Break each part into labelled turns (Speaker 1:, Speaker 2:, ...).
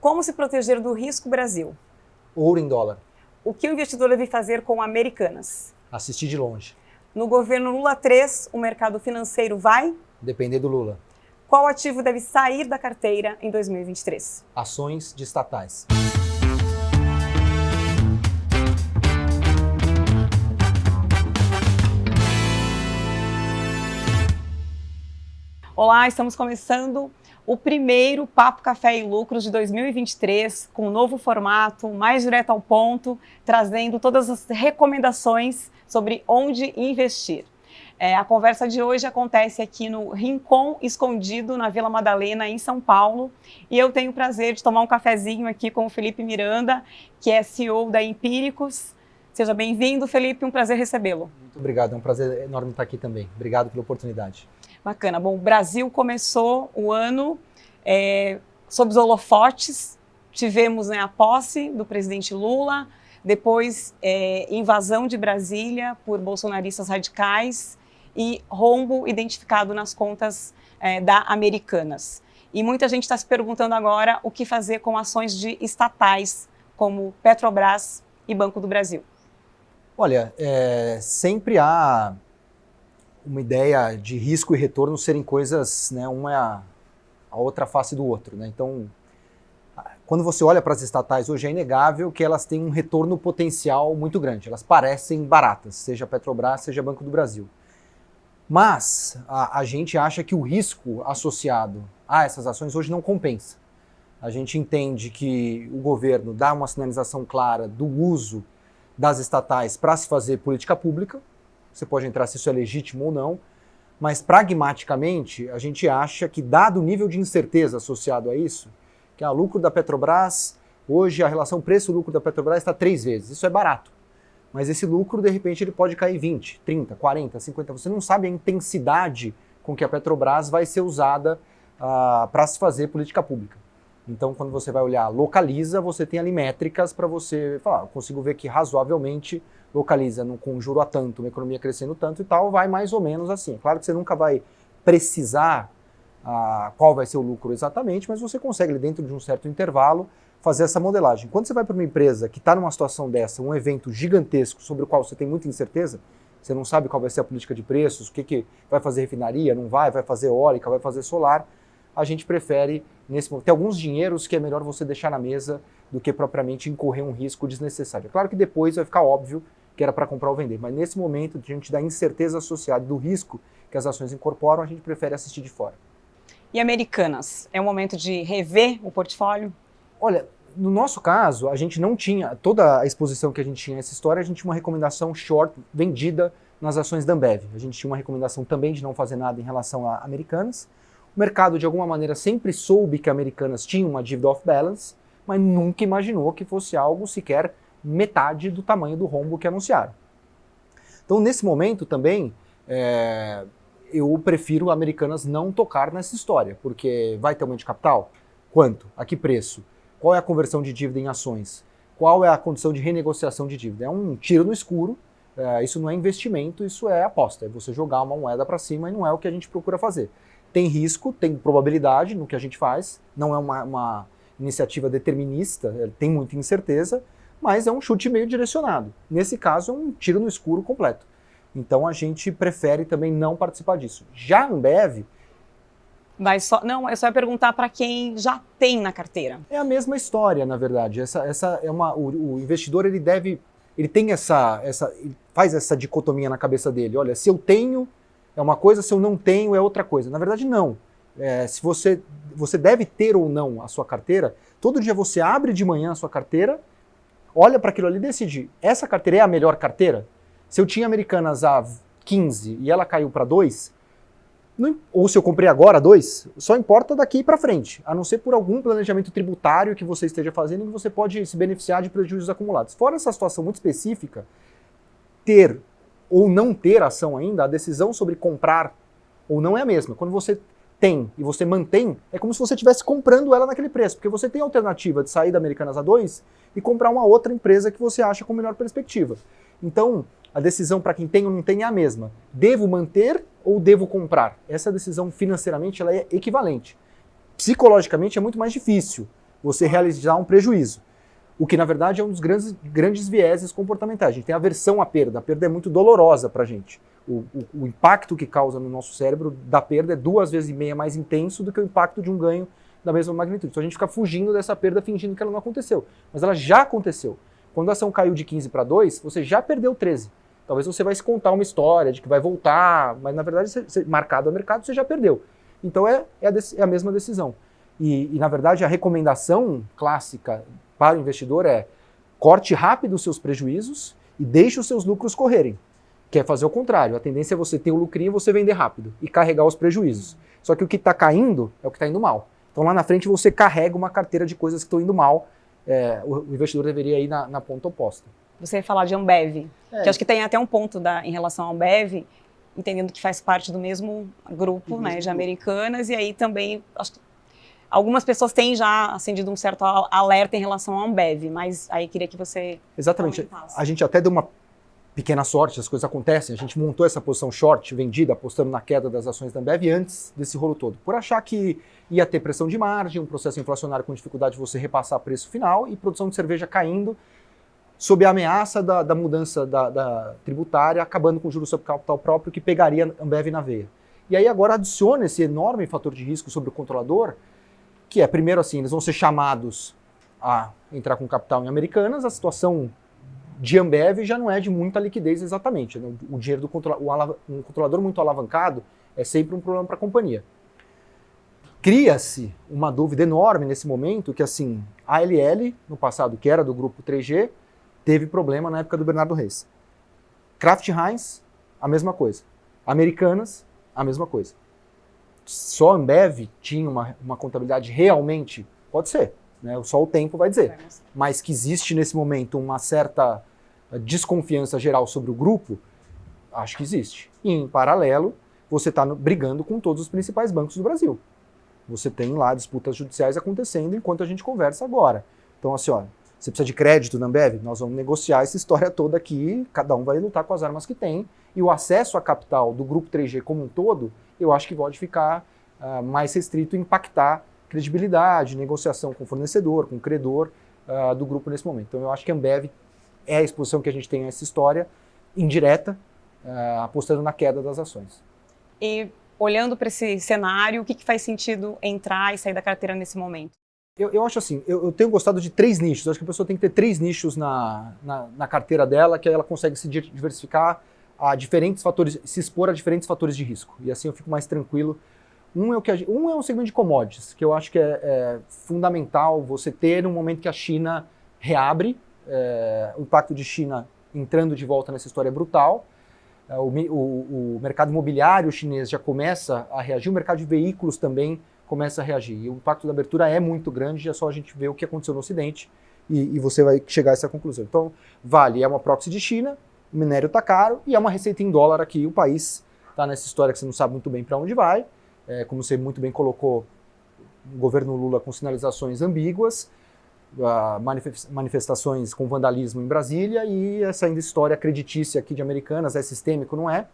Speaker 1: Como se proteger do risco Brasil?
Speaker 2: Ouro em dólar.
Speaker 1: O que o investidor deve fazer com Americanas?
Speaker 2: Assistir de longe.
Speaker 1: No governo Lula 3, o mercado financeiro vai?
Speaker 2: Depender do Lula.
Speaker 1: Qual ativo deve sair da carteira em 2023?
Speaker 2: Ações de estatais.
Speaker 1: Olá, estamos começando o primeiro Papo Café e Lucros de 2023, com um novo formato, mais direto ao ponto, trazendo todas as recomendações sobre onde investir. A conversa de hoje acontece aqui no Rincon Escondido, na Vila Madalena, em São Paulo, e eu tenho o prazer de tomar um cafezinho aqui com o Felipe Miranda, que é CEO da Empíricos. Seja bem-vindo, Felipe, um prazer recebê-lo.
Speaker 2: Muito obrigado, é um prazer enorme estar aqui também. Obrigado pela oportunidade.
Speaker 1: Bacana. Bom, o Brasil começou o ano sob os holofotes. Tivemos a posse do presidente Lula, depois invasão de Brasília por bolsonaristas radicais e rombo identificado nas contas da Americanas. E muita gente está se perguntando agora o que fazer com ações de estatais como Petrobras e Banco do Brasil.
Speaker 2: Olha, sempre há uma ideia de risco e retorno serem coisas, né, uma é a outra face do outro, né? Então, quando você olha para as estatais hoje, é inegável que elas têm um retorno potencial muito grande. Elas parecem baratas, seja Petrobras, seja Banco do Brasil. Mas a gente acha que o risco associado a essas ações hoje não compensa. A gente entende que o governo dá uma sinalização clara do uso das estatais para se fazer política pública. Você pode entrar se isso é legítimo ou não, mas pragmaticamente a gente acha que, dado o nível de incerteza associado a isso, que o lucro da Petrobras, hoje a relação preço-lucro da Petrobras está 3 vezes. Isso é barato, mas esse lucro de repente ele pode cair 20, 30, 40, 50. Você não sabe a intensidade com que a Petrobras vai ser usada para se fazer política pública. Então, quando você vai olhar localiza, você tem ali métricas para você falar, eu consigo ver que razoavelmente localiza com juro a tanto, uma economia crescendo tanto e tal, vai mais ou menos assim. Claro que você nunca vai precisar qual vai ser o lucro exatamente, mas você consegue, dentro de um certo intervalo, fazer essa modelagem. Quando você vai para uma empresa que está numa situação dessa, um evento gigantesco sobre o qual você tem muita incerteza, você não sabe qual vai ser a política de preços, o que vai fazer refinaria, não vai fazer eólica, vai fazer solar, a gente prefere, nesse momento, ter alguns dinheiros que é melhor você deixar na mesa do que propriamente incorrer um risco desnecessário. É claro que depois vai ficar óbvio que era para comprar ou vender, mas nesse momento, diante da incerteza associada do risco que as ações incorporam, a gente prefere assistir de fora.
Speaker 1: E Americanas, é o momento de rever o portfólio?
Speaker 2: Olha, no nosso caso, a gente não tinha, toda a exposição que a gente tinha a essa história, a gente tinha uma recomendação short vendida nas ações da Ambev. A gente tinha uma recomendação também de não fazer nada em relação a Americanas. O mercado, de alguma maneira, sempre soube que a Americanas tinha uma dívida off-balance, mas nunca imaginou que fosse algo sequer metade do tamanho do rombo que anunciaram. Então, nesse momento também, eu prefiro Americanas não tocar nessa história, porque vai ter aumento de capital? Quanto? A que preço? Qual é a conversão de dívida em ações? Qual é a condição de renegociação de dívida? É um tiro no escuro, isso não é investimento, isso é aposta, é você jogar uma moeda para cima e não é o que a gente procura fazer. Tem risco, tem probabilidade no que a gente faz, não é uma iniciativa determinista, tem muita incerteza, mas é um chute meio direcionado. Nesse caso, é um tiro no escuro completo. Então, a gente prefere também não participar disso. Já a Ambev...
Speaker 1: Não, eu só ia perguntar para quem já tem na carteira.
Speaker 2: É a mesma história, na verdade. O investidor, ele faz essa dicotomia na cabeça dele. Olha, se eu tenho, é uma coisa, se eu não tenho, é outra coisa. Na verdade, não. Se você deve ter ou não a sua carteira, todo dia você abre de manhã a sua carteira, olha para aquilo ali e decide, essa carteira é a melhor carteira? Se eu tinha Americanas a 15 e ela caiu para 2, ou se eu comprei agora 2, só importa daqui para frente, a não ser por algum planejamento tributário que você esteja fazendo que você pode se beneficiar de prejuízos acumulados. Fora essa situação muito específica, ter ou não ter ação ainda, a decisão sobre comprar ou não é a mesma. Quando você tem e você mantém, é como se você estivesse comprando ela naquele preço, porque você tem a alternativa de sair da Americanas a 2 e comprar uma outra empresa que você acha com melhor perspectiva. Então, a decisão para quem tem ou não tem é a mesma. Devo manter ou devo comprar? Essa decisão financeiramente ela é equivalente. Psicologicamente é muito mais difícil você realizar um prejuízo. O que, na verdade, é um dos grandes vieses comportamentais. A gente tem aversão à perda. A perda é muito dolorosa para a gente. O impacto que causa no nosso cérebro da perda é 2,5 vezes mais intenso do que o impacto de um ganho da mesma magnitude. Então a gente fica fugindo dessa perda, fingindo que ela não aconteceu. Mas ela já aconteceu. Quando a ação caiu de 15 para 2, você já perdeu 13. Talvez você vai se contar uma história de que vai voltar, mas na verdade, marcado a mercado, você já perdeu. Então é a mesma decisão. E na verdade, a recomendação clássica para o investidor é corte rápido os seus prejuízos e deixe os seus lucros correrem. Que é fazer o contrário. A tendência é você ter o lucrinho e você vender rápido e carregar os prejuízos. Só que o que está caindo é o que está indo mal. Então lá na frente você carrega uma carteira de coisas que estão indo mal. O investidor deveria ir na ponta oposta.
Speaker 1: Você ia falar de Ambev, que acho que tem até um ponto em relação à Ambev, entendendo que faz parte do mesmo grupo, né, de Americanas, e aí também acho que algumas pessoas têm já acendido um certo alerta em relação à Ambev, mas aí queria que você
Speaker 2: Exatamente.
Speaker 1: comentasse.
Speaker 2: A gente até deu uma pequena sorte, as coisas acontecem, a gente montou essa posição short, vendida, apostando na queda das ações da Ambev antes desse rolo todo, por achar que ia ter pressão de margem, um processo inflacionário com dificuldade de você repassar preço final e produção de cerveja caindo, sob a ameaça da mudança da tributária, acabando com o juros sobre capital próprio, que pegaria a Ambev na veia. E aí agora adiciona esse enorme fator de risco sobre o controlador, que é, primeiro assim, eles vão ser chamados a entrar com capital em Americanas, a situação de Ambev já não é de muita liquidez exatamente. Né? O dinheiro do um controlador muito alavancado é sempre um problema para a companhia. Cria-se uma dúvida enorme nesse momento que, assim, a ALL, no passado, que era do grupo 3G, teve problema na época do Bernardo Reis. Kraft Heinz, a mesma coisa. Americanas, a mesma coisa. Só a Ambev tinha uma contabilidade realmente, pode ser, né? Só o tempo vai dizer, mas que existe nesse momento uma certa desconfiança geral sobre o grupo, acho que existe. E em paralelo, você está brigando com todos os principais bancos do Brasil. Você tem lá disputas judiciais acontecendo enquanto a gente conversa agora. Então assim, ó, você precisa de crédito na Ambev? Nós vamos negociar essa história toda aqui, cada um vai lutar com as armas que tem, e o acesso a capital do grupo 3G como um todo, eu acho que pode ficar mais restrito e impactar credibilidade, negociação com o fornecedor, com o credor do grupo nesse momento. Então eu acho que a Ambev é a exposição que a gente tem a essa história, indireta, apostando na queda das ações.
Speaker 1: E olhando para esse cenário, o que faz sentido entrar e sair da carteira nesse momento?
Speaker 2: Eu acho assim, eu tenho gostado de 3 nichos. Eu acho que a pessoa tem que ter 3 nichos na carteira dela, que aí ela consegue se diversificar a diferentes fatores, se expor a diferentes fatores de risco. E assim eu fico mais tranquilo. Um é um segmento de commodities, que eu acho que é fundamental você ter no momento que a China reabre. O impacto de China entrando de volta nessa história é brutal. O mercado imobiliário chinês já começa a reagir, o mercado de veículos também começa a reagir. E o impacto da abertura é muito grande, é só a gente ver o que aconteceu no Ocidente e você vai chegar a essa conclusão. Então, Vale é uma proxy de China, o minério está caro e é uma receita em dólar aqui. O país está nessa história que você não sabe muito bem para onde vai. Como você muito bem colocou, o governo Lula com sinalizações ambíguas, manifestações com vandalismo em Brasília e essa ainda história creditícia aqui de Americanas, é sistêmico, não é?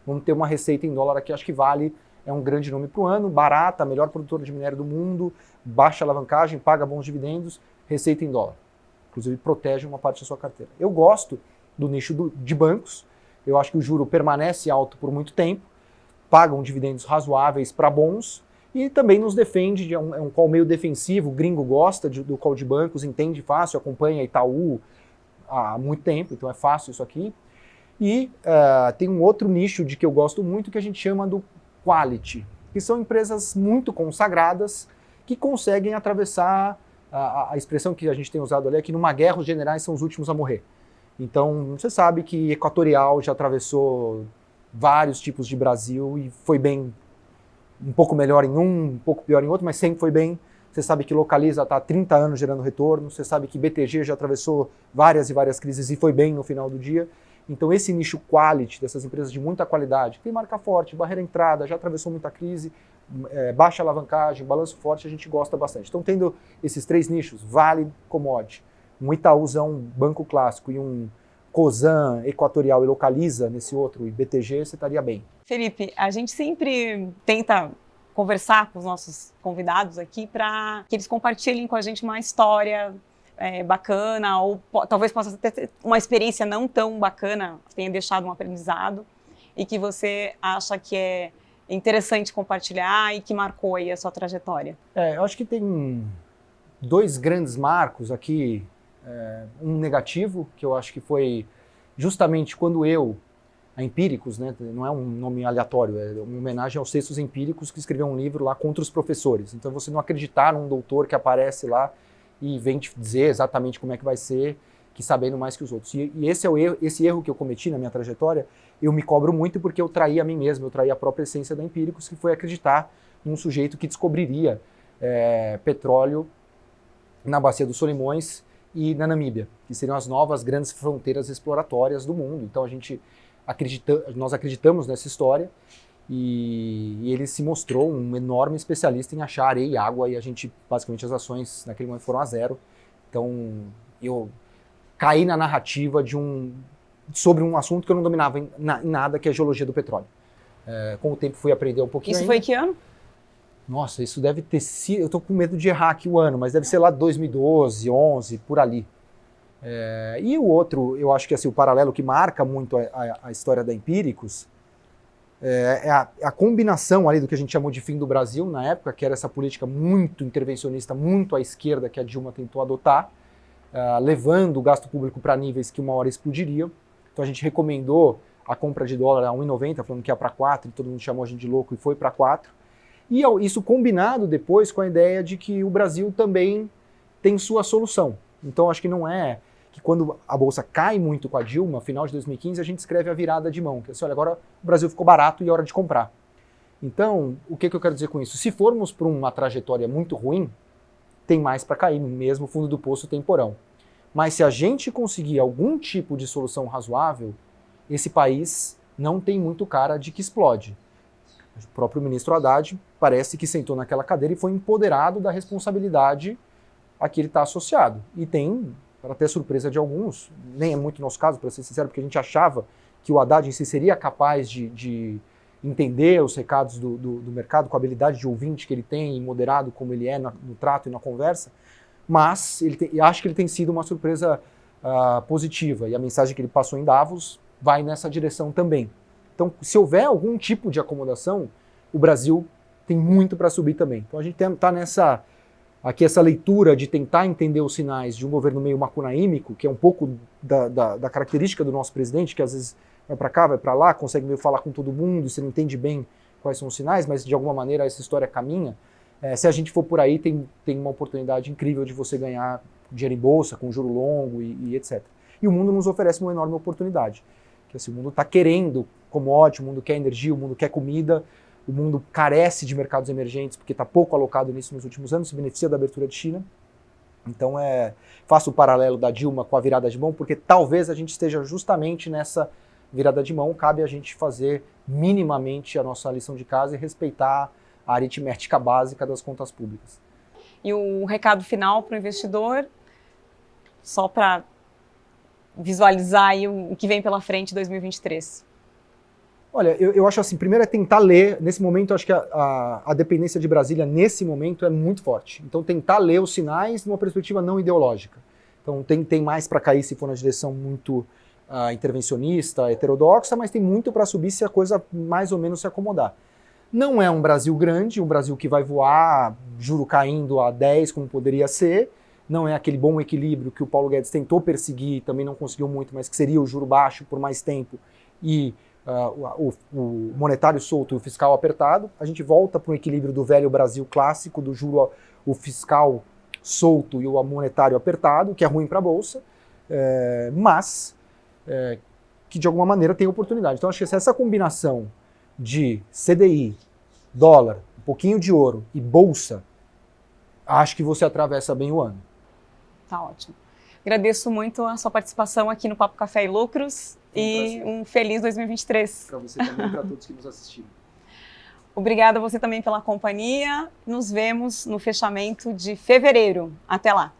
Speaker 2: Vamos ter uma receita em dólar aqui, acho que Vale é um grande nome para o ano, barata, melhor produtora de minério do mundo, baixa alavancagem, paga bons dividendos, receita em dólar. Inclusive protege uma parte da sua carteira. Eu gosto do nicho de bancos, eu acho que o juro permanece alto por muito tempo, pagam dividendos razoáveis para bons e também nos defende, é um call meio defensivo, o gringo gosta do call de bancos, entende fácil, acompanha Itaú há muito tempo, então é fácil isso aqui. E tem um outro nicho de que eu gosto muito que a gente chama do quality, que são empresas muito consagradas que conseguem atravessar a expressão que a gente tem usado ali, é que numa guerra os generais são os últimos a morrer. Então você sabe que Equatorial já atravessou vários tipos de Brasil e foi bem, um pouco melhor em um pouco pior em outro, mas sempre foi bem. Você sabe que Localiza está há 30 anos gerando retorno, você sabe que BTG já atravessou várias e várias crises e foi bem no final do dia. Então esse nicho quality dessas empresas de muita qualidade, que tem marca forte, barreira entrada, já atravessou muita crise, baixa alavancagem, balanço forte, a gente gosta bastante. Então tendo esses 3 nichos, Vale, Commodity, um Itaúzão, banco clássico e um Cosan, Equatorial e Localiza nesse outro, e BTG, você estaria bem.
Speaker 1: Felipe, a gente sempre tenta conversar com os nossos convidados aqui para que eles compartilhem com a gente uma história bacana, ou talvez possa ter uma experiência não tão bacana, que tenha deixado um aprendizado e que você acha que é interessante compartilhar e que marcou aí a sua trajetória.
Speaker 2: Eu acho que tem 2 grandes marcos aqui, um negativo, que eu acho que foi justamente quando a Empíricos, né, não é um nome aleatório, é uma homenagem aos textos empíricos que escreveu um livro lá contra os professores. Então você não acreditar num doutor que aparece lá e vem te dizer exatamente como é que vai ser, que sabendo mais que os outros. E esse é o erro, esse erro que eu cometi na minha trajetória, eu me cobro muito porque eu traí a mim mesmo, eu traí a própria essência da Empíricos, que foi acreditar num sujeito que descobriria petróleo na Bacia dos Solimões e na Namíbia, que seriam as novas grandes fronteiras exploratórias do mundo. Então nós acreditamos nessa história e ele se mostrou um enorme especialista em achar areia e água, e basicamente as ações naquele momento foram a 0. Então eu caí na narrativa sobre um assunto que eu não dominava em nada, que é a geologia do petróleo. Com o tempo fui aprender um pouquinho.
Speaker 1: Isso foi que ano?
Speaker 2: Nossa, isso deve ter sido... Eu tô com medo de errar aqui o ano, mas deve ser lá 2012, 11, por ali. E o outro, eu acho que assim, o paralelo que marca muito a história da Empíricos é a combinação ali do que a gente chamou de fim do Brasil na época, que era essa política muito intervencionista, muito à esquerda que a Dilma tentou adotar, levando o gasto público para níveis que uma hora explodiriam. Então a gente recomendou a compra de dólar a 1,90, falando que ia para 4, e todo mundo chamou a gente de louco e foi para 4. E isso combinado depois com a ideia de que o Brasil também tem sua solução. Então acho que não é que quando a Bolsa cai muito com a Dilma, final de 2015, a gente escreve a virada de mão, que é assim, olha, agora o Brasil ficou barato e é hora de comprar. Então, o que eu quero dizer com isso? Se formos por uma trajetória muito ruim, tem mais para cair, mesmo o fundo do poço tem porão. Mas se a gente conseguir algum tipo de solução razoável, esse país não tem muito cara de que explode. O próprio ministro Haddad parece que sentou naquela cadeira e foi empoderado da responsabilidade a que ele está associado. E tem, para até surpresa de alguns, nem é muito nosso caso, para ser sincero, porque a gente achava que o Haddad em si seria capaz de entender os recados do mercado, com a habilidade de ouvinte que ele tem, e moderado como ele é no trato e na conversa, mas acho que ele tem sido uma surpresa positiva, e a mensagem que ele passou em Davos vai nessa direção também. Então, se houver algum tipo de acomodação, o Brasil tem muito para subir também. Então a gente está essa leitura de tentar entender os sinais de um governo meio macunaímico, que é um pouco da característica do nosso presidente, que às vezes vai para cá, vai para lá, consegue meio falar com todo mundo, você não entende bem quais são os sinais, mas de alguma maneira essa história caminha. Se a gente for por aí, tem uma oportunidade incrível de você ganhar dinheiro em bolsa, com juro longo e etc. E o mundo nos oferece uma enorme oportunidade. Que assim, o mundo está querendo commodity, o mundo quer energia, o mundo quer comida, o mundo carece de mercados emergentes porque está pouco alocado nisso nos últimos anos, se beneficia da abertura de China. Então faço o paralelo da Dilma com a virada de mão, porque talvez a gente esteja justamente nessa virada de mão, cabe a gente fazer minimamente a nossa lição de casa e respeitar a aritmética básica das contas públicas.
Speaker 1: E o recado final para o investidor, só para visualizar aí o que vem pela frente em 2023?
Speaker 2: Olha, eu acho assim, primeiro é tentar ler, nesse momento eu acho que a dependência de Brasília nesse momento é muito forte. Então tentar ler os sinais numa perspectiva não ideológica. Então tem mais para cair se for na direção muito intervencionista, heterodoxa, mas tem muito para subir se a coisa mais ou menos se acomodar. Não é um Brasil grande, um Brasil que vai voar, juro caindo a 10 como poderia ser, não é aquele bom equilíbrio que o Paulo Guedes tentou perseguir, também não conseguiu muito, mas que seria o juro baixo por mais tempo e o monetário solto e o fiscal apertado. A gente volta para um equilíbrio do velho Brasil clássico, do juro, o fiscal solto e o monetário apertado, que é ruim para a Bolsa, mas que de alguma maneira tem oportunidade. Então acho que essa combinação de CDI, dólar, um pouquinho de ouro e Bolsa, acho que você atravessa bem o ano. Tá
Speaker 1: ótimo. Agradeço muito a sua participação aqui no Papo Café e Lucros e um feliz 2023.
Speaker 2: Para você também e para todos que nos assistiram.
Speaker 1: Obrigada a você também pela companhia. Nos vemos no fechamento de fevereiro. Até lá.